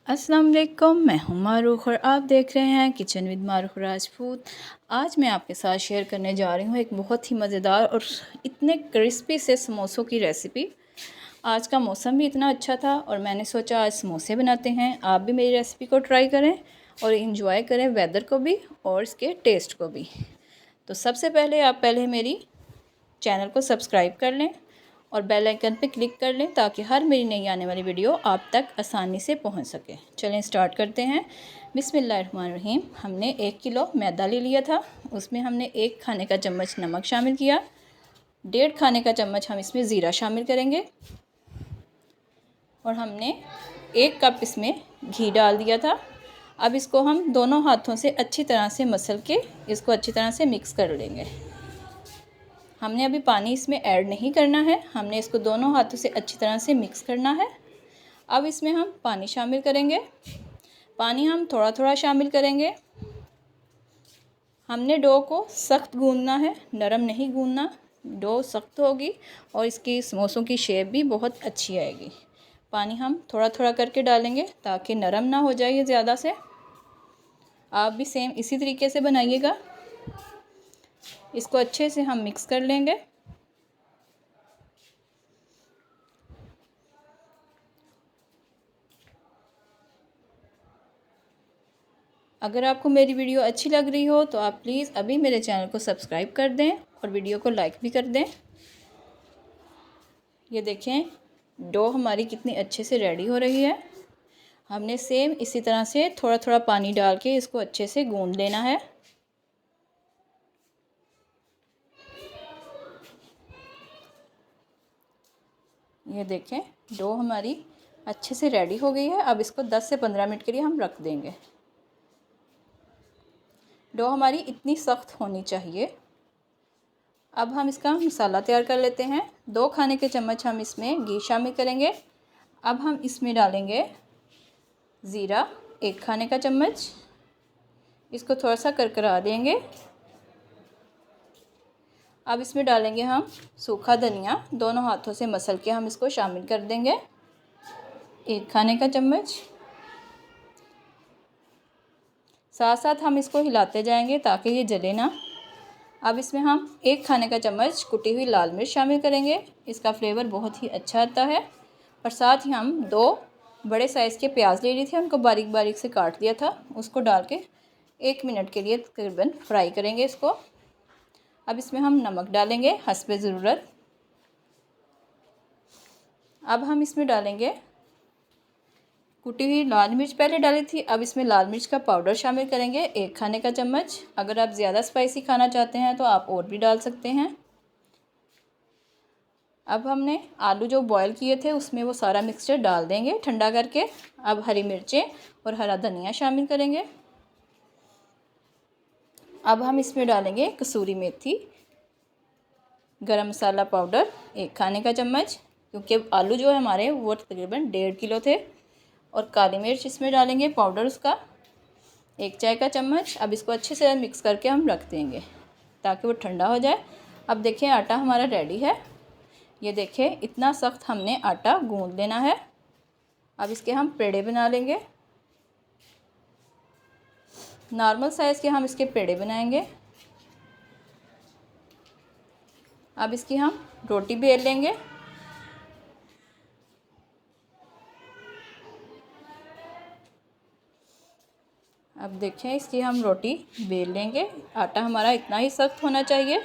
अस्सलाम वालेकुम, मैं हूं मारूख और आप देख रहे हैं किचन विद मारूख राजपूत। आज मैं आपके साथ शेयर करने जा रही हूं एक बहुत ही मज़ेदार और इतने क्रिस्पी से समोसों की रेसिपी। आज का मौसम भी इतना अच्छा था और मैंने सोचा आज समोसे बनाते हैं। आप भी मेरी रेसिपी को ट्राई करें और इंजॉय करें वेदर को भी और इसके टेस्ट को भी। तो सबसे पहले आप मेरी चैनल को सब्सक्राइब कर लें और बेल आइकन पे क्लिक कर लें ताकि हर मेरी नई आने वाली वीडियो आप तक आसानी से पहुंच सके। चलें स्टार्ट करते हैं। बिस्मिल्लाहिर्रहमानिर्रहीम। हमने 1 किलो मैदा ले लिया था, उसमें हमने 1 खाने का चम्मच नमक शामिल किया, 1.5 खाने का चम्मच हम इसमें ज़ीरा शामिल करेंगे और हमने 1 कप इसमें घी डाल दिया था। अब इसको हम दोनों हाथों से अच्छी तरह से मसल के इसको अच्छी तरह से मिक्स कर लेंगे। हमने अभी पानी इसमें ऐड नहीं करना है, हमने इसको दोनों हाथों से अच्छी तरह से मिक्स करना है। अब इसमें हम पानी शामिल करेंगे। पानी हम थोड़ा थोड़ा शामिल करेंगे। हमने डो को सख्त गूंदना है, नरम नहीं गूंदना। डो सख्त होगी और इसकी समोसों की शेप भी बहुत अच्छी आएगी। पानी हम थोड़ा थोड़ा करके डालेंगे ताकि नरम ना हो जाए ये ज़्यादा से। आप भी सेम इसी तरीके से बनाइएगा। इसको अच्छे से हम मिक्स कर लेंगे। अगर आपको मेरी वीडियो अच्छी लग रही हो तो आप प्लीज़ अभी मेरे चैनल को सब्सक्राइब कर दें और वीडियो को लाइक भी कर दें। ये देखें डो हमारी कितनी अच्छे से रेडी हो रही है। हमने सेम इसी तरह से थोड़ा थोड़ा पानी डाल के इसको अच्छे से गूंद लेना है। ये देखें डो हमारी अच्छे से रेडी हो गई है। अब इसको 10 से 15 मिनट के लिए हम रख देंगे। डो हमारी इतनी सख्त होनी चाहिए। अब हम इसका मसाला तैयार कर लेते हैं। 2 खाने के चम्मच हम इसमें घी शामिल करेंगे। अब हम इसमें डालेंगे ज़ीरा 1 खाने का चम्मच। इसको थोड़ा सा करकरा देंगे। अब इसमें डालेंगे हम सूखा धनिया, दोनों हाथों से मसल के हम इसको शामिल कर देंगे 1 खाने का चम्मच। साथ साथ हम इसको हिलाते जाएंगे ताकि ये जले ना। अब इसमें हम 1 खाने का चम्मच कुटी हुई लाल मिर्च शामिल करेंगे। इसका फ्लेवर बहुत ही अच्छा आता है। और साथ ही हम 2 बड़े साइज़ के प्याज ले लिए थे, उनको बारीक बारीक से काट लिया था। उसको डाल के 1 मिनट के लिए तकरीबन फ्राई करेंगे इसको। अब इसमें हम नमक डालेंगे हस्बे ज़रूरत। अब हम इसमें डालेंगे कुटी हुई लाल मिर्च, पहले डाली थी। अब इसमें लाल मिर्च का पाउडर शामिल करेंगे 1 खाने का चम्मच। अगर आप ज़्यादा स्पाइसी खाना चाहते हैं तो आप और भी डाल सकते हैं। अब हमने आलू जो बॉयल किए थे उसमें वो सारा मिक्सचर डाल देंगे ठंडा करके। अब हरी मिर्चें और हरा धनिया शामिल करेंगे। अब हम इसमें डालेंगे कसूरी मेथी, गरम मसाला पाउडर 1 खाने का चम्मच, क्योंकि आलू जो है हमारे वो तकरीबन 1.5 किलो थे। और काली मिर्च इसमें डालेंगे पाउडर उसका 1 चाय का चम्मच। अब इसको अच्छे से मिक्स करके हम रख देंगे ताकि वो ठंडा हो जाए। अब देखें आटा हमारा रेडी है। ये देखें इतना सख्त हमने आटा गूंद लेना है। अब इसके हम पेड़े बना लेंगे। नॉर्मल साइज़ के हम इसके पेड़े बनाएंगे। अब इसकी हम रोटी बेल लेंगे। अब देखें इसकी हम रोटी बेल लेंगे। आटा हमारा इतना ही सख्त होना चाहिए।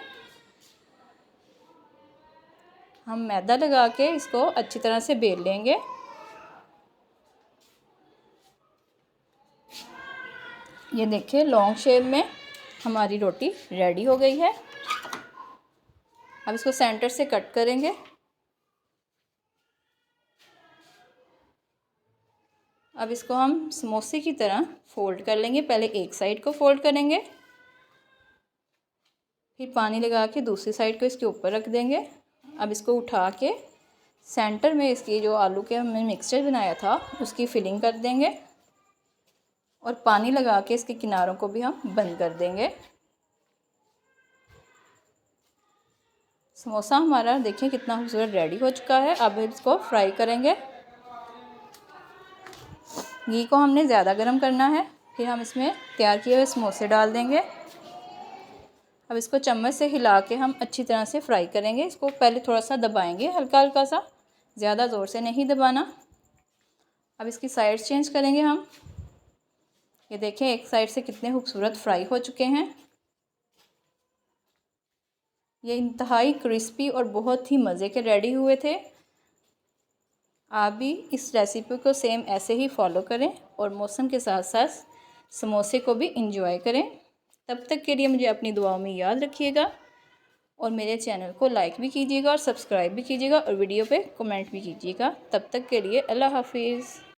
हम मैदा लगा के इसको अच्छी तरह से बेल लेंगे। ये देखिए लॉन्ग शेप में हमारी रोटी रेडी हो गई है। अब इसको सेंटर से कट करेंगे। अब इसको हम समोसे की तरह फोल्ड कर लेंगे। पहले एक साइड को फोल्ड करेंगे, फिर पानी लगा के दूसरी साइड को इसके ऊपर रख देंगे। अब इसको उठा के सेंटर में इसकी जो आलू के हमने मिक्सचर बनाया था उसकी फिलिंग कर देंगे और पानी लगा के इसके किनारों को भी हम बंद कर देंगे। समोसा हमारा देखिए कितना खूबसूरत रेडी हो चुका है। अब इसको फ्राई करेंगे। घी को हमने ज़्यादा गर्म करना है। फिर हम इसमें तैयार किए हुए समोसे डाल देंगे। अब इसको चम्मच से हिला के हम अच्छी तरह से फ्राई करेंगे। इसको पहले थोड़ा सा दबाएंगे, हल्का हल्का सा, ज़्यादा ज़ोर से नहीं दबाना। अब इसकी साइड चेंज करेंगे हम। ये देखें एक साइड से कितने खूबसूरत फ्राई हो चुके हैं। ये इंतहाई क्रिस्पी और बहुत ही मज़े के रेडी हुए थे। आप भी इस रेसिपी को सेम ऐसे ही फॉलो करें और मौसम के साथ साथ समोसे को भी इंजॉय करें। तब तक के लिए मुझे अपनी दुआओं में याद रखिएगा और मेरे चैनल को लाइक भी कीजिएगा और सब्सक्राइब भी कीजिएगा और वीडियो पे कमेंट भी कीजिएगा। तब तक के लिए अल्लाह हाफिज़।